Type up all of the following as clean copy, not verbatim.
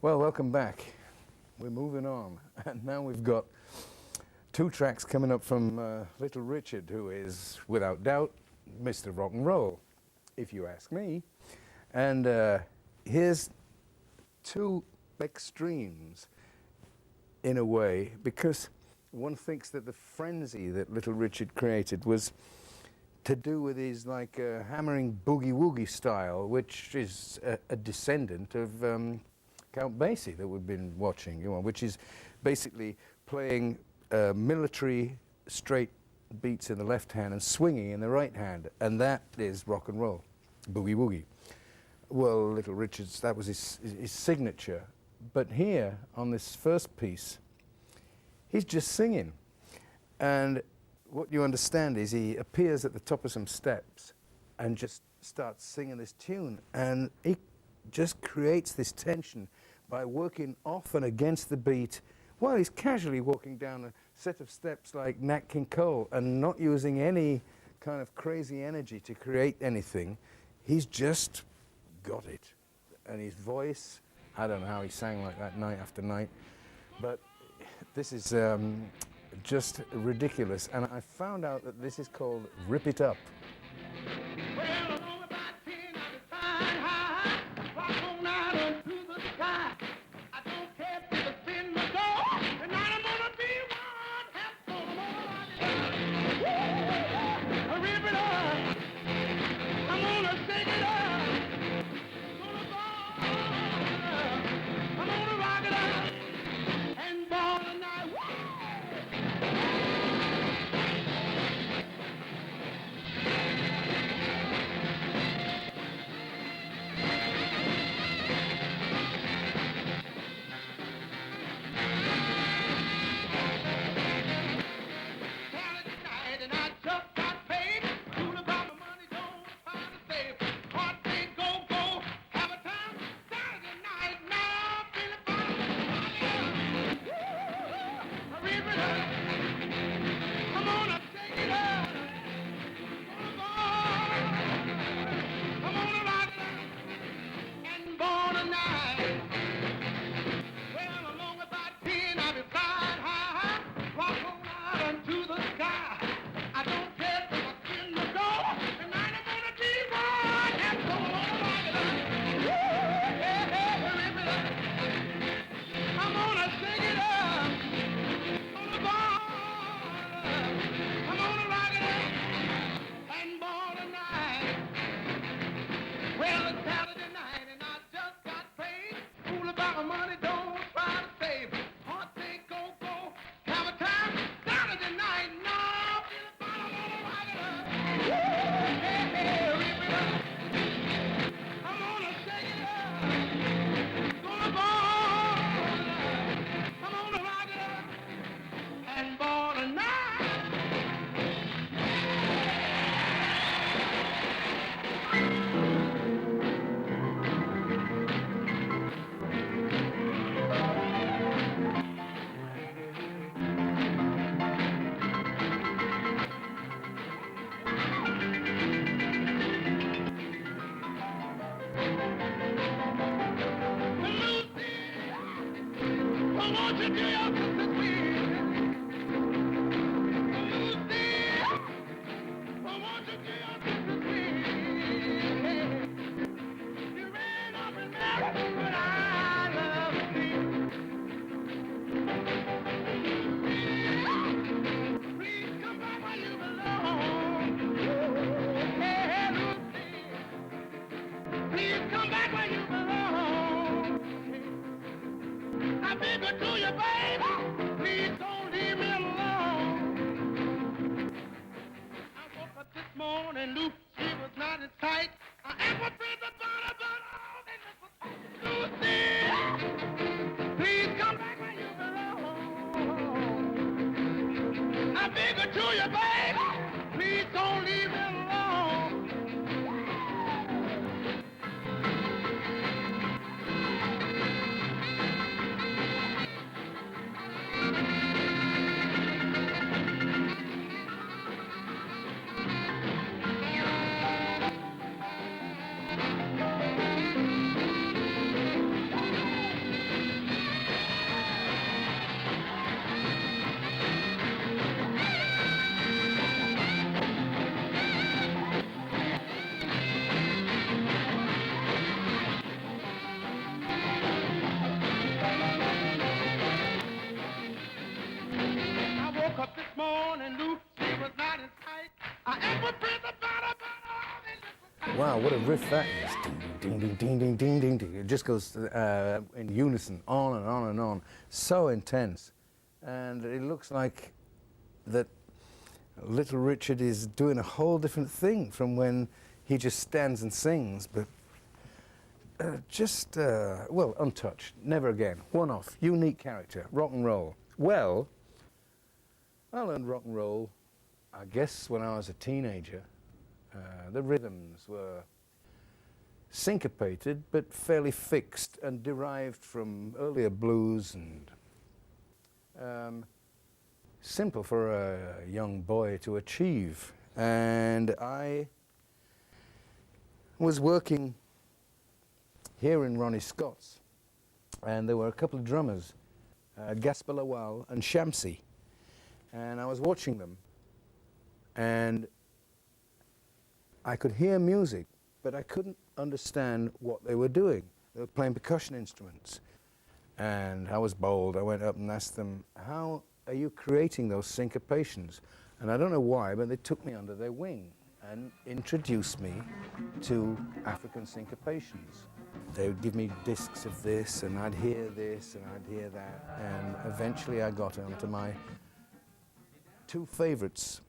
Well, welcome back. We're moving on, and now we've got two tracks coming up from Little Richard, who is, without doubt, Mr. Rock and Roll, if you ask me. And here's two extremes, in a way, because one thinks that the frenzy that Little Richard created was to do with his hammering boogie-woogie style, which is a descendant of Count Basie that we've been watching, which is basically playing military straight beats in the left hand and swinging in the right hand, and that is rock and roll, boogie-woogie. Well, Little Richard's, that was his signature, but here on this first piece, he's just singing, and what you understand is he appears at the top of some steps and just starts singing this tune, and he just creates this tension by working off and against the beat while he's casually walking down a set of steps like Nat King Cole and not using any kind of crazy energy to create anything. He's just got it. And his voice, I don't know how he sang like that night after night, but this is just ridiculous. And I found out that this is called Rip It Up. Wow, what a riff that is. Ding, ding, ding, ding, ding, ding, ding. It just goes in unison, on and on and on. So intense. And it looks like that Little Richard is doing a whole different thing from when he just stands and sings, but well, untouched, never again. One-off, unique character, rock and roll. Well, I learned rock and roll, I guess, when I was a teenager. The rhythms were syncopated, but fairly fixed and derived from earlier blues and simple for a young boy to achieve. And I was working here in Ronnie Scott's, and there were a couple of drummers, Gaspar Lawal and Shamsi, and I was watching them, and I could hear music, but I couldn't understand what they were doing. They were playing percussion instruments, and I was bold. I went up and asked them, how are you creating those syncopations? And I don't know why, but they took me under their wing and introduced me to African syncopations. They would give me discs of this, and I'd hear this, and I'd hear that, and eventually I got onto my two favorites.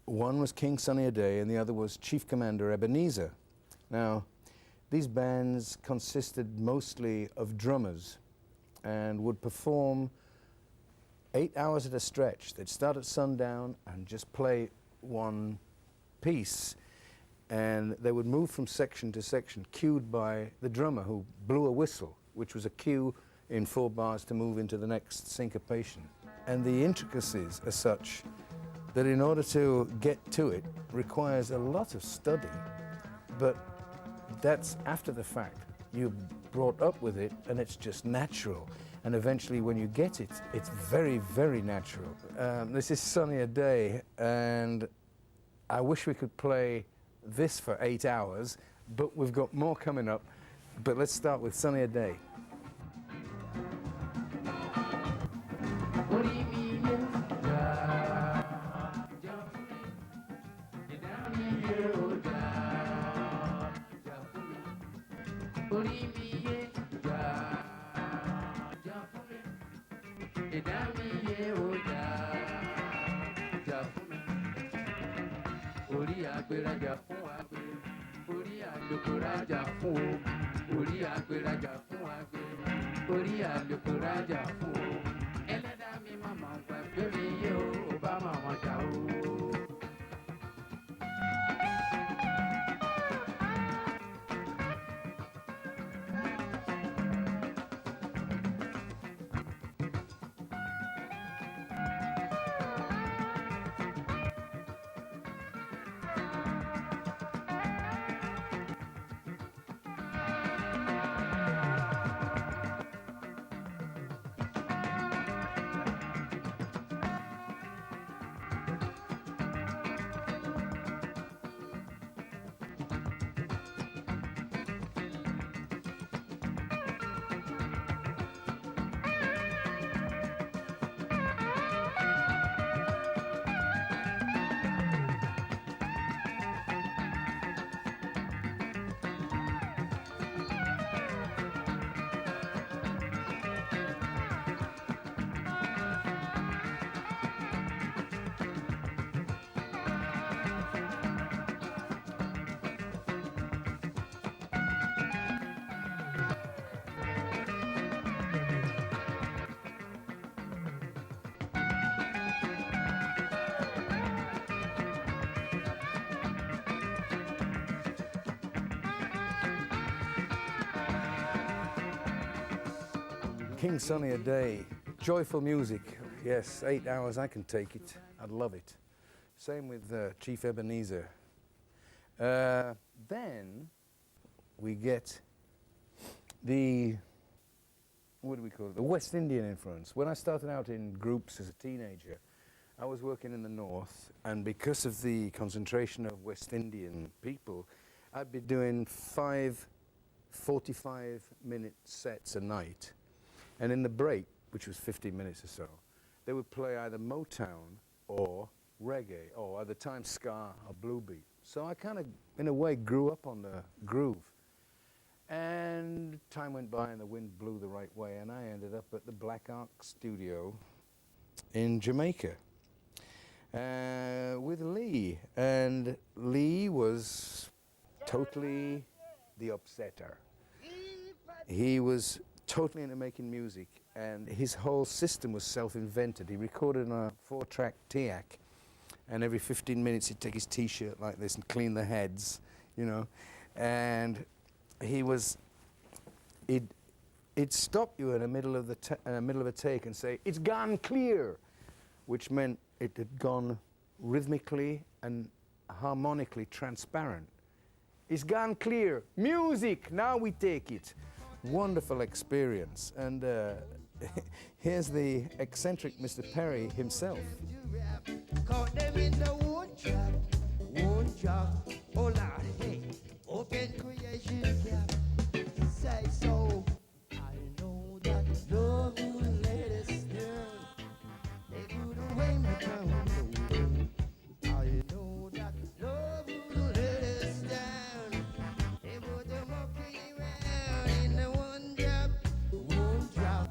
One was King Sunny a Day, and the other was Chief Commander Ebenezer. Now, these bands consisted mostly of drummers and would perform 8 hours at a stretch. They'd start at sundown and just play one piece, and they would move from section to section, cued by the drummer who blew a whistle, which was a cue in 4 bars to move into the next syncopation. And the intricacies are such that in order to get to it requires a lot of study, but that's after the fact. You're brought up with it and it's just natural, and eventually when you get it, it's very, very natural. This is Sunny a Day, and I wish we could play this for 8 hours, but we've got more coming up. But let's start with Sunny a Day. King Sunny a Day, joyful music. Yes, 8 hours, I can take it. I'd love it. Same with Chief Ebenezer. Then we get the, what do we call it, the West Indian influence. When I started out in groups as a teenager, I was working in the north, and because of the concentration of West Indian people, I'd be doing 5 45-minute sets a night. And in the break, which was 15 minutes or so, they would play either Motown or reggae, or at the time ska or blue beat. So I kind of, in a way, grew up on the groove. And time went by and the wind blew the right way, and I ended up at the Black Ark studio in Jamaica with Lee. And Lee was totally the upsetter. He was totally into making music, and his whole system was self-invented. He recorded on a 4-track TIAC, and every 15 minutes he'd take his T-shirt like this and clean the heads, you know. And he was, he'd stop you in the middle of a take and say, "It's gone clear," which meant it had gone rhythmically and harmonically transparent. "It's gone clear. Music, now we take it." Wonderful experience. And here's the eccentric Mr. Perry himself. Caught them in the one job, oh Lord, hey, open creation gap, say so. I know that love will let us down, they put away my crown. I know that love will let us down, they put the monkey around in the one job, the one job.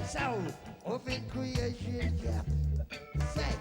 So, open creation gap. Say.